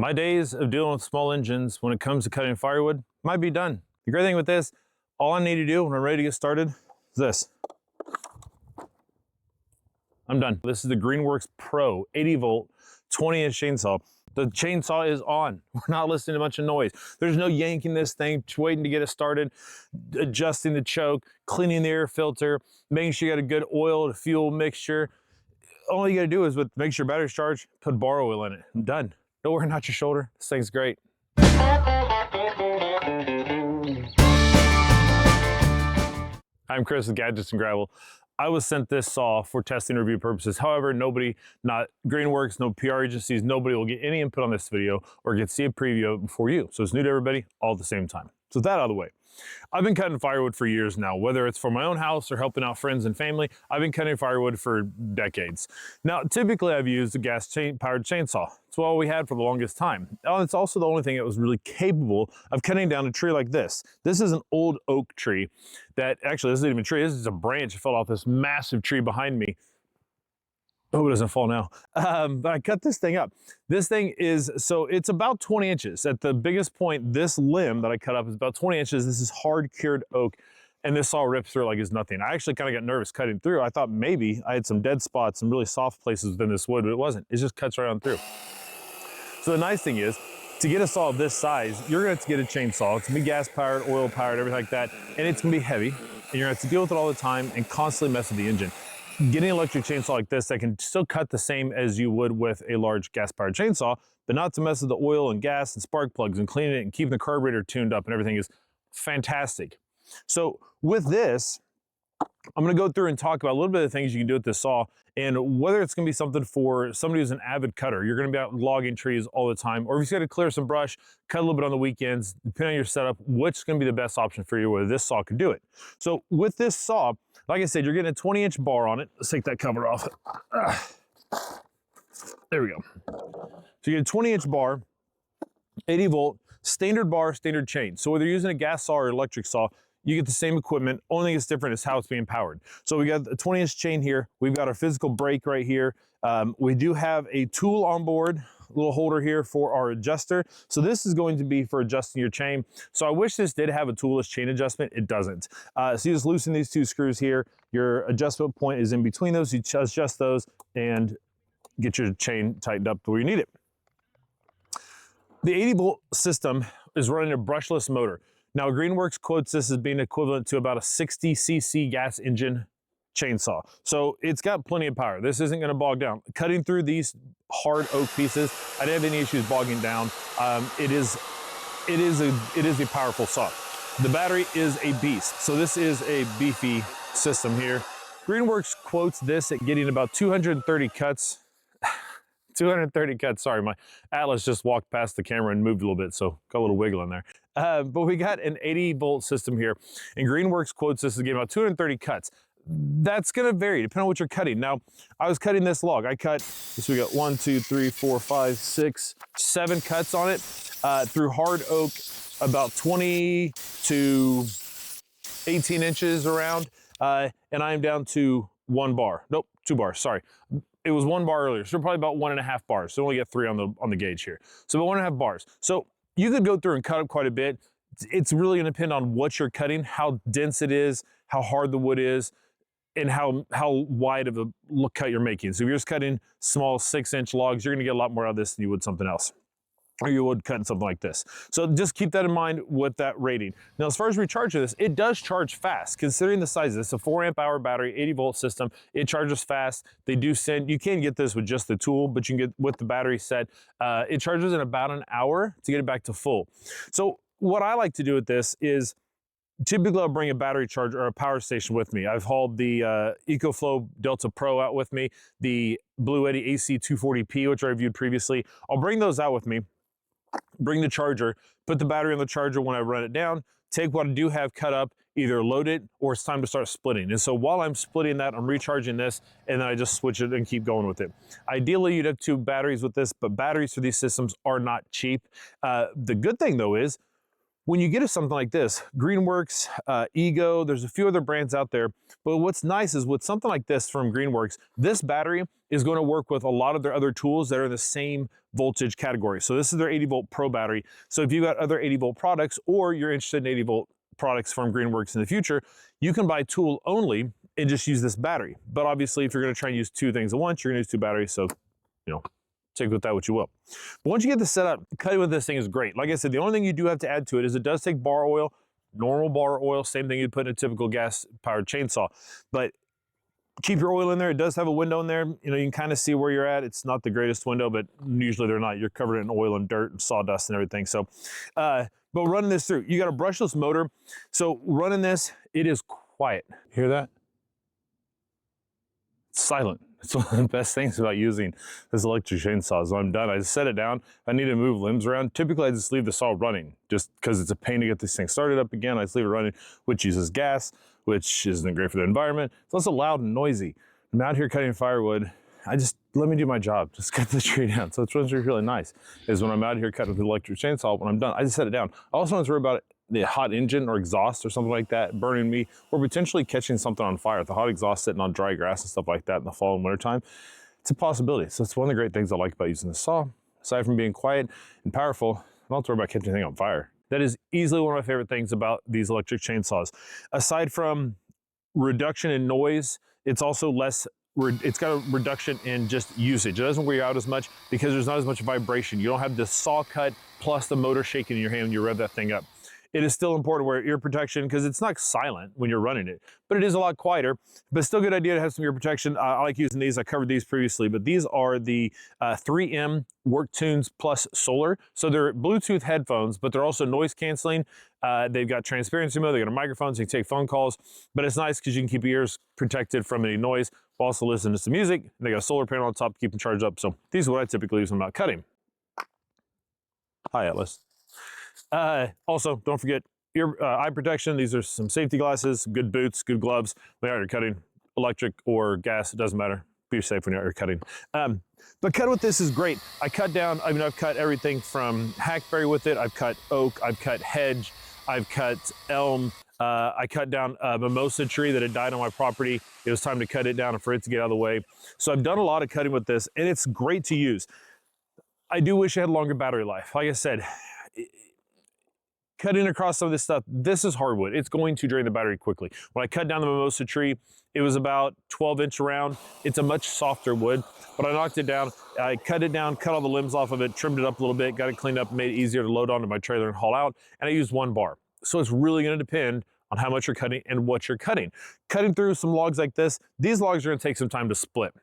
My days of dealing with small engines when it comes to cutting firewood might be done. The great thing with this, all I need to do when I'm ready to get started is this. I'm done. This is the Greenworks Pro 80 volt 20-inch chainsaw. The chainsaw is on. We're not listening to a bunch of noise. There's no yanking this thing, waiting to get it started, adjusting the choke, cleaning the air filter, making sure you got a good oil to fuel mixture. All you gotta do is make sure your battery's charged, put bar oil in it. I'm done. Don't worry about your shoulder. This thing's great. I'm Chris with Gadgets and Gravel. I was sent this saw for testing review purposes. However, nobody, not Greenworks, no PR agencies, nobody will get any input on this video or get to see a preview before you. So it's new to everybody all at the same time. So with that out of the way, I've been cutting firewood for years now, whether it's for my own house or helping out friends and family. I've been cutting firewood for decades. Now, typically I've used a gas-powered chainsaw. It's all we had for the longest time. It's also the only thing that was really capable of cutting down a tree like this. This is an old oak tree that, actually, this isn't even a tree, this is a branch that fell off this massive tree behind me. I hope it doesn't fall now. But I cut this thing up. This thing is, so it's about 20 inches. At the biggest point, this limb that I cut up is about 20 inches. This is hard cured oak, and this saw rips through like it's nothing. I actually kind of got nervous cutting through. I thought maybe I had some dead spots, some really soft places within this wood, but it wasn't. It just cuts right on through. So the nice thing is, to get a saw of this size, you're gonna have to get a chainsaw. It's gonna be gas powered, oil powered, everything like that, and it's gonna be heavy, and you're gonna have to deal with it all the time and constantly mess with the engine. Getting an electric chainsaw like this that can still cut the same as you would with a large gas-powered chainsaw, but not to mess with the oil and gas and spark plugs and cleaning it and keeping the carburetor tuned up and everything is fantastic. So with this, I'm gonna go through and talk about a little bit of the things you can do with this saw and whether it's gonna be something for somebody who's an avid cutter. You're gonna be out logging trees all the time, or if you gotta clear some brush, cut a little bit on the weekends, depending on your setup, which is gonna be the best option for you, whether this saw can do it. So with this saw, like I said, you're getting a 20-inch bar on it. Let's take that cover off. There we go. So you get a 20-inch bar, 80 volt, standard bar, standard chain. So whether you're using a gas saw or electric saw, you get the same equipment. Only thing that's different is how it's being powered. So we got a 20-inch chain here. We've got our physical brake right here. We do have a tool on board, a little holder here for our adjuster. So this is going to be for adjusting your chain. So I wish this did have a toolless chain adjustment. It doesn't. So you just loosen these two screws here. Your adjustment point is in between those. You adjust those and get your chain tightened up to where you need it. The 80 volt system is running a brushless motor. Now, Greenworks quotes this as being equivalent to about a 60 cc gas engine chainsaw. So it's got plenty of power. This isn't gonna bog down. Cutting through these hard oak pieces, I didn't have any issues bogging down. It is a powerful saw. The battery is a beast. So this is a beefy system here. Greenworks quotes this at getting about 230 cuts. 230 cuts, sorry, my Atlas just walked past the camera and moved a little bit, so got a little wiggle in there. But we got an 80 volt system here, and Greenworks quotes this as getting about 230 cuts. That's gonna vary depending on what you're cutting. Now, I was cutting this log. I cut, so we got 1, 2, 3, 4, 5, 6, 7 cuts on it through hard oak, about 20 to 18 inches around, and I'm down to 1 bar. Nope, 2 bars, sorry. It was 1 bar earlier, so probably about 1.5 bars. So only get 3 on the gauge here. So about 1.5 bars. So you could go through and cut up quite a bit. It's really gonna depend on what you're cutting, how dense it is, how hard the wood is, and how wide of a cut you're making. So if you're just cutting small 6-inch logs, you're gonna get a lot more out of this than you would something else, or you would cutting something like this. So just keep that in mind with that rating. Now, as far as recharging this, it does charge fast, considering the size of this. It's a 4 amp hour battery, 80 volt system. It charges fast. They do send, you can get this with just the tool, but you can get with the battery set. It charges in about an hour to get it back to full. So what I like to do with this is, typically I'll bring a battery charger or a power station with me. I've hauled the EcoFlow Delta Pro out with me, the Blue Eddy AC 240p, which I reviewed previously. I'll bring those out with me. Bring the charger, put the battery on the charger when I run it down, take what I do have cut up, either load it or it's time to start splitting. And so while I'm splitting that, I'm recharging this, and then I just switch it and keep going with it. Ideally, you'd have 2 batteries with this, but batteries for these systems are not cheap. The good thing though is, When you get to something like this, Greenworks, Ego, there's a few other brands out there, but what's nice is with something like this from Greenworks, this battery is going to work with a lot of their other tools that are in the same voltage category. So this is their 80 volt Pro battery. So if you've got other 80 volt products or you're interested in 80 volt products from Greenworks in the future, you can buy tool only and just use this battery. But obviously if you're going to try and use two things at once, you're going to use two batteries. So, you know, take with that what you will. But once you get this set up, cutting with this thing is great. Like I said, the only thing you do have to add to it is it does take bar oil, normal bar oil, same thing you'd put in a typical gas-powered chainsaw. But keep your oil in there. It does have a window in there. You know, you can kind of see where you're at. It's not the greatest window, but usually they're not. You're covered in oil and dirt and sawdust and everything. So, but running this through, you got a brushless motor. So running this, it is quiet. Hear that? It's silent. It's one of the best things about using this electric chainsaw. So I'm done. I just set it down. If I need to move limbs around, typically I just leave the saw running just because it's a pain to get this thing started up again. I just leave it running, which uses gas, which isn't great for the environment. It's also loud and noisy. I'm out here cutting firewood. Let me do my job. Just cut the tree down. So it's really nice is when I'm out here cutting with the electric chainsaw, when I'm done, I just set it down. I also don't worry about it, the hot engine or exhaust or something like that burning me, or potentially catching something on fire. The hot exhaust sitting on dry grass and stuff like that in the fall and winter time, it's a possibility. So it's one of the great things I like about using the saw. Aside from being quiet and powerful, I don't have to worry about catching anything on fire. That is easily one of my favorite things about these electric chainsaws. Aside from reduction in noise, it's also it's got a reduction in just usage. It doesn't wear you out as much because there's not as much vibration. You don't have the saw cut plus the motor shaking in your hand when you rev that thing up. It is still important to wear ear protection because it's not silent when you're running it, but it is a lot quieter, but still a good idea to have some ear protection. I like using these. I covered these previously, but these are the 3M WorkTunes Plus Solar. So they're Bluetooth headphones, but they're also noise canceling. They've got transparency mode. They got a microphone so you can take phone calls, but it's nice because you can keep your ears protected from any noise while also listening to some music. They got a solar panel on top to keep them charged up. So these are what I typically use when I'm out cutting. Hi, Atlas. Also, don't forget eye protection. These are some safety glasses, good boots, good gloves. When you're cutting, electric or gas, it doesn't matter. Be safe when you're cutting. But cutting with this is great. I cut down, I've cut everything from hackberry with it. I've cut oak, I've cut hedge, I've cut elm. I cut down a mimosa tree that had died on my property. It was time to cut it down and for it to get out of the way. So I've done a lot of cutting with this and it's great to use. I do wish it had longer battery life. Like I said, cutting across some of this stuff, this is hardwood. It's going to drain the battery quickly. When I cut down the mimosa tree, it was about 12-inch around. It's a much softer wood, but I knocked it down. I cut it down, cut all the limbs off of it, trimmed it up a little bit, got it cleaned up, made it easier to load onto my trailer and haul out, and I used one bar. So it's really gonna depend on how much you're cutting and what you're cutting. Cutting through some logs like this, these logs are gonna take some time to split.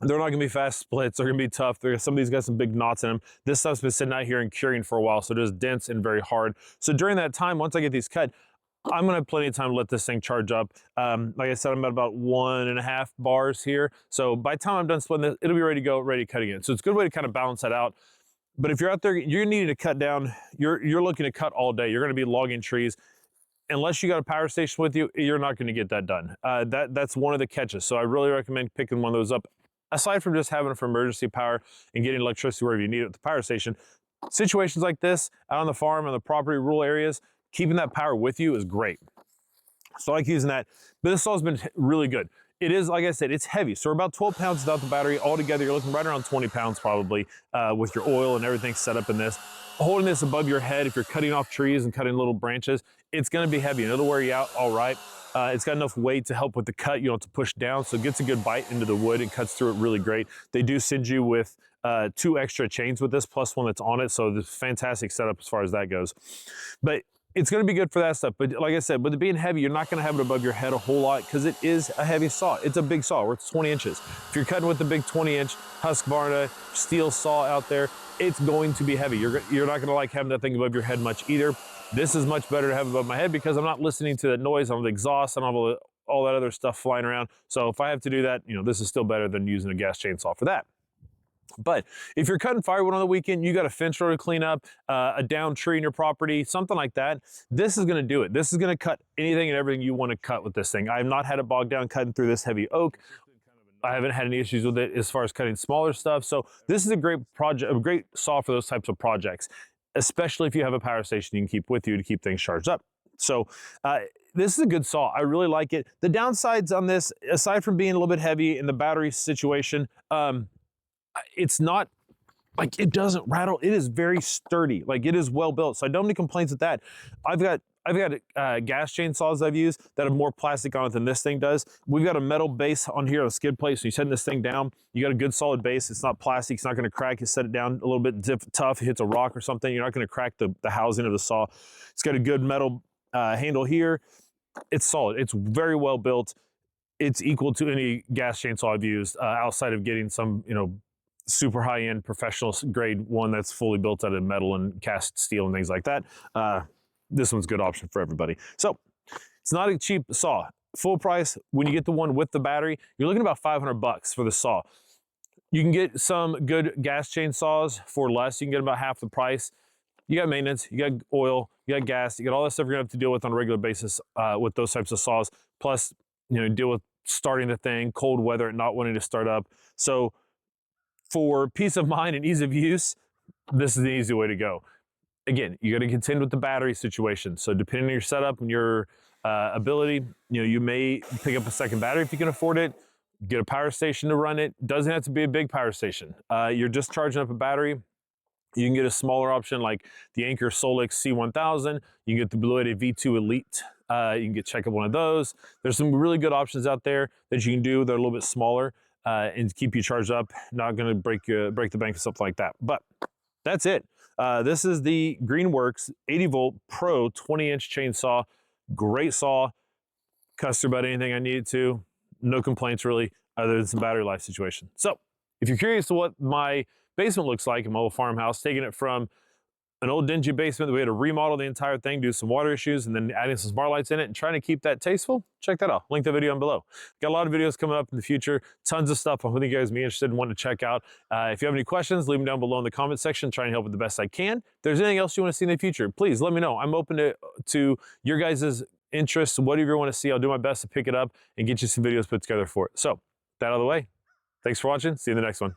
They're not gonna be fast splits. They're gonna be tough. Some of these got some big knots in them. This stuff's been sitting out here and curing for a while, so it is dense and very hard. So during that time, once I get these cut, I'm gonna have plenty of time to let this thing charge up. Like I said, I'm at about 1.5 bars here. So by the time I'm done splitting this, it'll be ready to go, ready to cut again. So it's a good way to kind of balance that out. But if you're out there, you're needing to cut down, you're looking to cut all day. You're gonna be logging trees. Unless you got a power station with you, you're not gonna get that done. That's one of the catches. So I really recommend picking one of those up. Aside from just having it for emergency power and getting electricity wherever you need it at the power station, situations like this, out on the farm, on the property, rural areas, keeping that power with you is great. So I like using that, but this saw's been really good. It is, like I said, it's heavy. So we're about 12 pounds without the battery. Altogether, you're looking right around 20 pounds probably with your oil and everything set up in this. Holding this above your head, if you're cutting off trees and cutting little branches, it's gonna be heavy and it'll wear you out all right. It's got enough weight to help with the cut. You don't have to push down, so it gets a good bite into the wood and cuts through it really great. They do send you with 2 extra chains with this, plus one that's on it, so it's a fantastic setup as far as that goes. But it's gonna be good for that stuff. But like I said, with it being heavy, you're not gonna have it above your head a whole lot because it is a heavy saw. It's a big saw, it's 20 inches. If you're cutting with the big 20-inch Husqvarna steel saw out there, it's going to be heavy. You're not gonna like having that thing above your head much either. This is much better to have above my head because I'm not listening to that noise on the exhaust and all that other stuff flying around. So if I have to do that, this is still better than using a gas chainsaw for that. But if you're cutting firewood on the weekend, you got a fence row to clean up, a downed tree in your property, something like that, this is gonna do it. This is gonna cut anything and everything you wanna cut with this thing. I have not had it bogged down cutting through this heavy oak. I haven't had any issues with it as far as cutting smaller stuff. So this is a great project, a great saw for those types of projects. especially if you have a power station you can keep with you to keep things charged up. So this is a good saw. I really like it. The downsides on this, aside from being a little bit heavy in the battery situation, it's not like, it doesn't rattle. It is very sturdy. Like, it is well built. So I don't have any complaints with that. I've got gas chainsaws I've used that have more plastic on it than this thing does. We've got a metal base on here, a skid plate. So you setting this thing down, you got a good solid base. It's not plastic. It's not going to crack. You set it down a little bit tough. It hits a rock or something. You're not going to crack the housing of the saw. It's got a good metal handle here. It's solid. It's very well built. It's equal to any gas chainsaw I've used outside of getting some, you know, super high-end professional grade one that's fully built out of metal and cast steel and things like that. This one's a good option for everybody. So it's not a cheap saw. Full price, when you get the one with the battery, you're looking at about 500 bucks for the saw. You can get some good gas chainsaws for less. You can get about half the price. You got maintenance, you got oil, you got gas, you got all that stuff you're gonna have to deal with on a regular basis with those types of saws. Plus, you know, deal with starting the thing, cold weather, and not wanting to start up. So for peace of mind and ease of use, this is the easy way to go. Again, you got to contend with the battery situation. So depending on your setup and your ability, you know, you may pick up a second battery if you can afford it, get a power station to run it. Doesn't have to be a big power station. You're just charging up a battery. You can get a smaller option like the Anker Solix C1000. You can get the Blue V2 Elite. You can check out one of those. There's some really good options out there that you can do that are a little bit smaller and keep you charged up. Not going to break the bank or something like that. But that's it. This is the Greenworks 80 volt Pro 20-inch chainsaw. Great saw. Cussed about anything I needed to. No complaints really, other than some battery life situation. So if you're curious to what my basement looks like in my old farmhouse, taking it from an old dingy basement that we had to remodel the entire thing, do some water issues, and then adding some smart lights in it and trying to keep that tasteful, check that out. Link the video down below. Got a lot of videos coming up in the future, tons of stuff I think you guys may be interested and want to check out. If you have any questions, leave them down below in the comment section. Try and help with the best I can. If there's anything else you want to see in the future, please let me know. I'm open to your guys' interests, whatever you want to see. I'll do my best to pick it up and get you some videos put together for it. So, that out of the way, thanks for watching. See you in the next one.